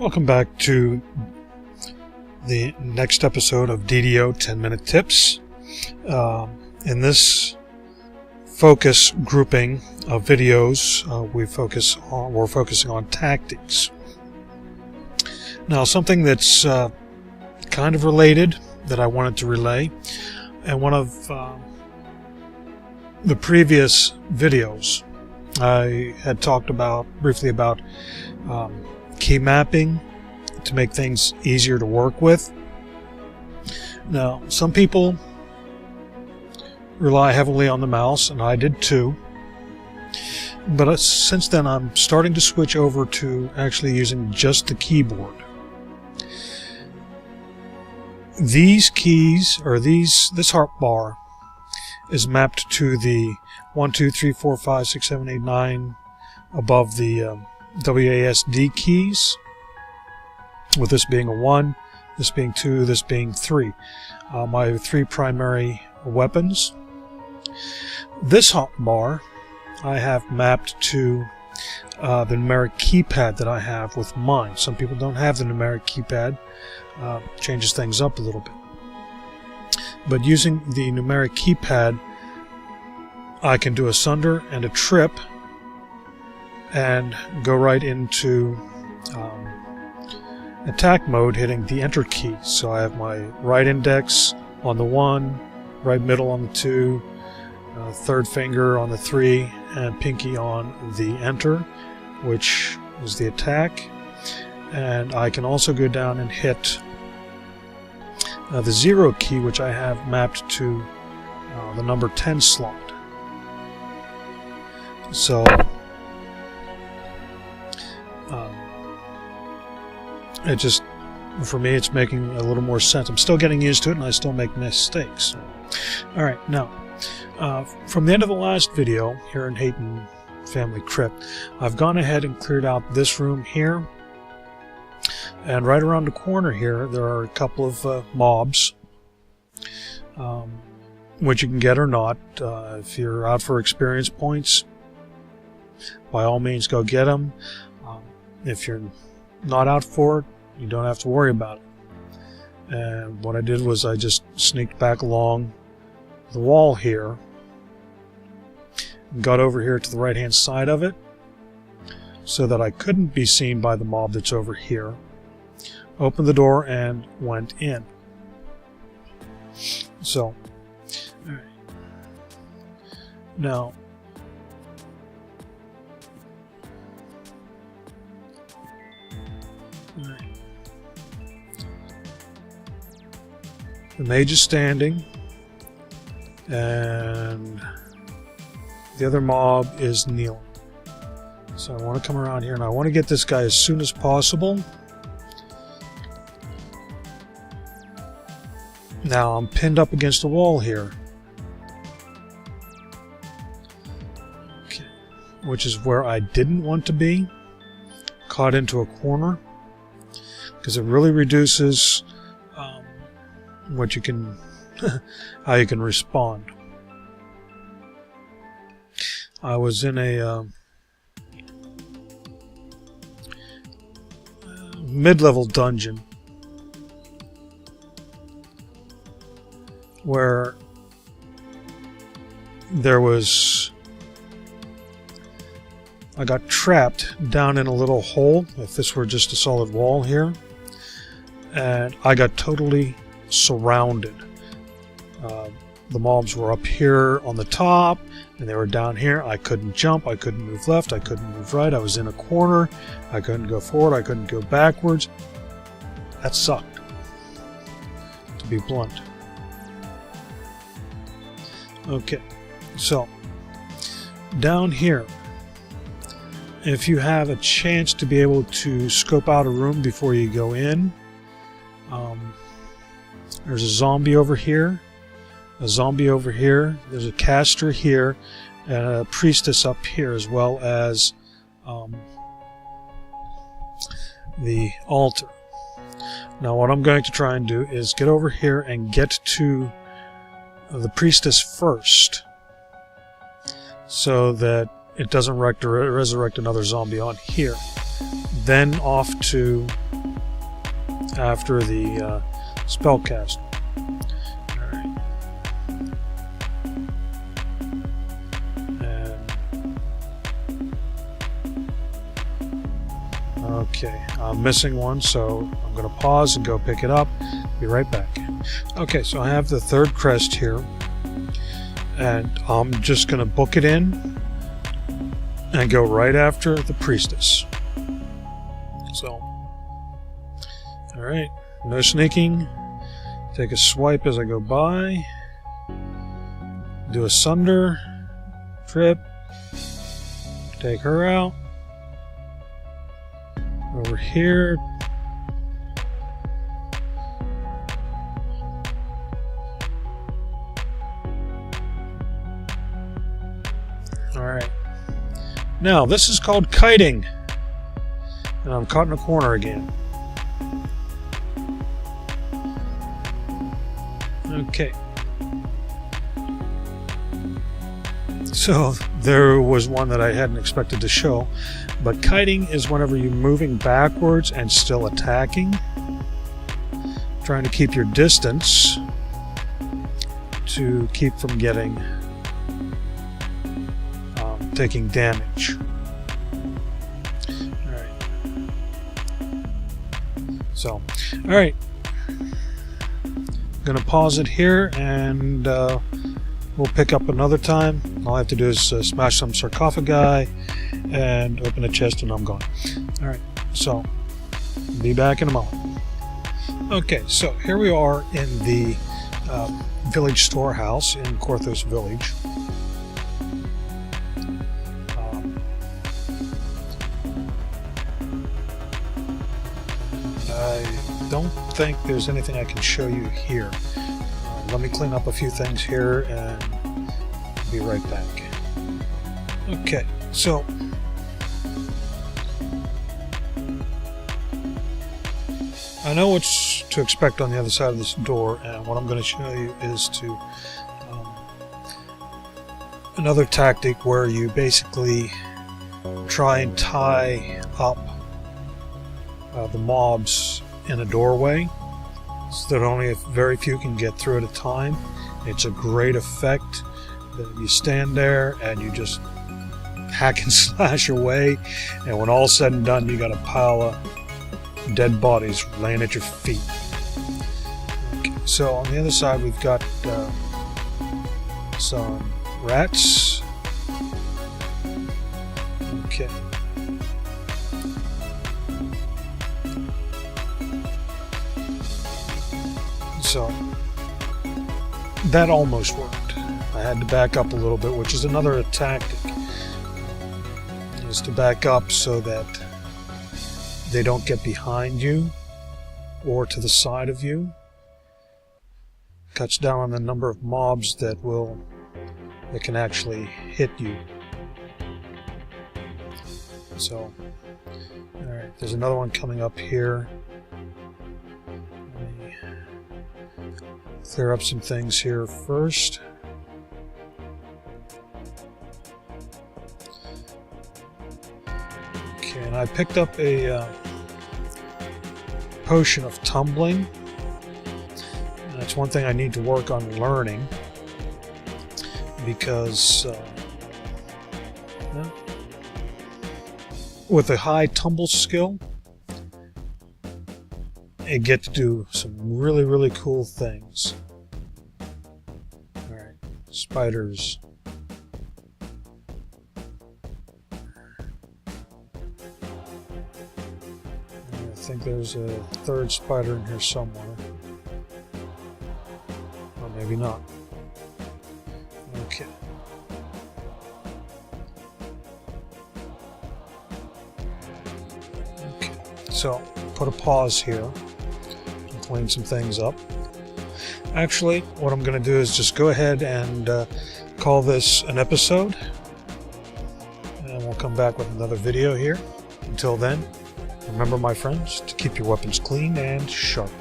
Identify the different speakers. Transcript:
Speaker 1: Welcome back to the next episode of DDO 10-Minute Tips. In this focus grouping of videos, we're focusing on tactics. Now, something that's kind of related that I wanted to relay, and one of the previous videos I had talked briefly about key mapping to make things easier to work with. Now, some people rely heavily on the mouse, and I did too. But since then, I'm starting to switch over to actually using just the keyboard. These keys, or this heart bar, is mapped to the 1, 2, 3, 4, 5, 6, 7, 8, 9 above the WASD keys, with this being a 1, this being 2, this being 3. My 3 primary weapons. This hotbar I have mapped to the numeric keypad that I have with mine. Some people don't have the numeric keypad. Changes things up a little bit. But using the numeric keypad, I can do a sunder and a trip and go right into attack mode, hitting the enter key. So I have my right index on the 1, right middle on the 2, third finger on the 3, and pinky on the enter, which is the attack. And I can also go down and hit the 0 key, which I have mapped to the number 10 slot. So it just, for me, it's making a little more sense. I'm still getting used to it, and I still make mistakes. Alright, now, from the end of the last video here in Hayton Family Crypt, I've gone ahead and cleared out this room here. And right around the corner here, there are a couple of mobs, which you can get or not. If you're out for experience points, by all means go get them. If you're not out for it, you don't have to worry about it. And what I did was I just sneaked back along the wall here, got over here to the right hand side of it so that I couldn't be seen by the mob that's over here, opened the door and went in. So, all right. Now, the mage is standing, and the other mob is kneeling. So I want to come around here, and I want to get this guy as soon as possible. Now I'm pinned up against the wall here. Okay. Which is where I didn't want to be. Caught into a corner. Because it really reduces what you can, how you can respond. I was in a mid-level dungeon where I got trapped down in a little hole, if this were just a solid wall here, and I got totally surrounded. The mobs were up here on the top, and they were down here. I couldn't jump, I couldn't move left, I couldn't move right, I was in a corner, I couldn't go forward, I couldn't go backwards. That sucked, to be blunt. Okay, so down here, if you have a chance to be able to scope out a room before you go in, there's a zombie over here, a zombie over here, there's a caster here, and a priestess up here, as well as the altar. Now what I'm going to try and do is get over here and get to the priestess first, so that it doesn't resurrect another zombie on here. Then off to after the spell cast. Okay, I'm missing one, so I'm going to pause and go pick it up. Be right back. Okay, so I have the third crest here, and I'm just going to book it in and go right after the priestess. So, alright, no sneaking. Take a swipe as I go by. Do a sunder, trip, take her out. Over here. Alright. Now, this is called kiting. And I'm caught in a corner again. Okay. So, there was one that I hadn't expected to show. But kiting is whenever you're moving backwards and still attacking. Trying to keep your distance to keep from getting taking damage. Alright. So, alright. I'm gonna pause it here and we'll pick up another time. All I have to do is smash some sarcophagi and open a chest and I'm gone. Alright, so be back in a moment. Okay, so here we are in the village storehouse in Korthos village. I don't think there's anything I can show you here. Let me clean up a few things here and be right back. Okay, so I know what to expect on the other side of this door, and what I'm going to show you is to another tactic where you basically try and tie up the mobs in a doorway so that only very few can get through at a time. It's a great effect. You stand there and you just hack and slash away, and when all's said and done, you got a pile of dead bodies laying at your feet. Okay, so on the other side we've got some rats. Okay. So that almost worked. I had to back up a little bit, which is another tactic, is to back up so that they don't get behind you or to the side of you. Cuts down on the number of mobs that can actually hit you. So, alright, there's another one coming up here. Let me clear up some things here first. Okay, and I picked up a potion of tumbling. And that's one thing I need to work on learning, because with a high tumble skill, I get to do some really, really cool things. Alright, spiders. I think there's a third spider in here somewhere. Or maybe not. Okay. Okay, so put a pause here and clean some things up. Actually, what I'm going to do is just go ahead and call this an episode, and we'll come back with another video here. Until then, remember, my friends, to keep your weapons clean and sharp.